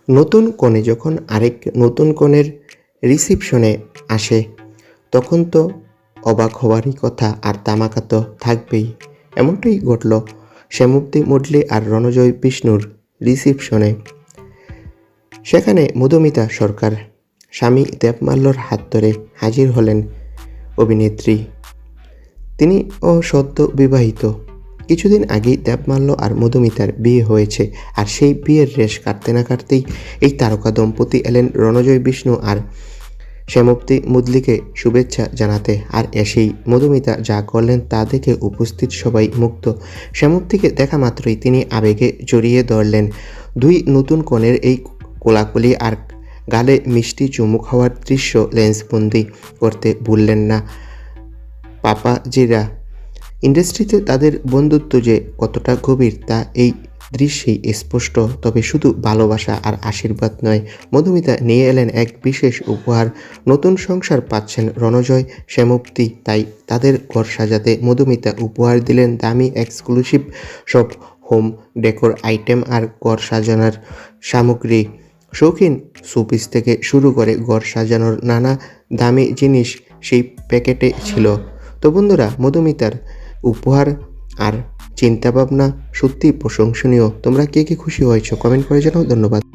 নতুন কনে যখন আরেক নতুন কনের রিসিপশনে আসে তখন তো অবাক হওয়ারই কথা, আর তামাকা তো থাকবেই। এমনটাই ঘটল শ্যামপ্তি মুডলি আর রণজয় বিষ্ণুর রিসিপশনে। সেখানে মধুমিতা সরকার স্বামী দেবমাল্যর হাত ধরে হাজির হলেন অভিনেত্রী। তিনি সদ্য বিবাহিত। কিছুদিন আগেই দেবমাল্য আর মধুমিতার বিয়ে হয়েছে, আর সেই বিয়ের রেশ কাটতে না কাটতেই এই তারকা দম্পতি এলেন রণজয় বিষ্ণু আর শ্যামপ্তি মুদলিকে শুভেচ্ছা জানাতে। আর এসেই মধুমিতা যা করলেন তা দেখে উপস্থিত সবাই মুগ্ধ। শ্যামপ্তিকে দেখা মাত্রই তিনি আবেগে জড়িয়ে ধরলেন। দুই নতুন কনের এই কোলাকুলি আর গালে মিষ্টি চুমুক হওয়ার দৃশ্য লেন্সবন্দি করতে ভুললেন না পাপাজিরা। ইন্ডাস্ট্রিতে তাদের বন্ধুত্ব যে কতটা গভীর তা এই দৃশ্যেই স্পষ্ট। তবে শুধু ভালোবাসা আর আশীর্বাদ নয়, মধুমিতা নিয়ে এলেন এক বিশেষ উপহার। নতুন সংসার পাচ্ছেন রণজয় শ্যামপ্তি, তাই তাদের ঘর সাজাতে মধুমিতা উপহার দিলেন দামি এক্সক্লুসিভ সব হোম ডেকোর আইটেম আর ঘর সাজানোর সামগ্রী। শৌখিন শোপিস থেকে শুরু করে ঘর সাজানোর নানা দামি জিনিস সেই প্যাকেটে ছিল। তো বন্ধুরা, মধুমিতার উপহার আর চিন্তাভাবনা সত্যিই প্রশংসনীয়। তোমরা কে কে খুশি হয়েছো কমেন্ট করে জানাও। ধন্যবাদ।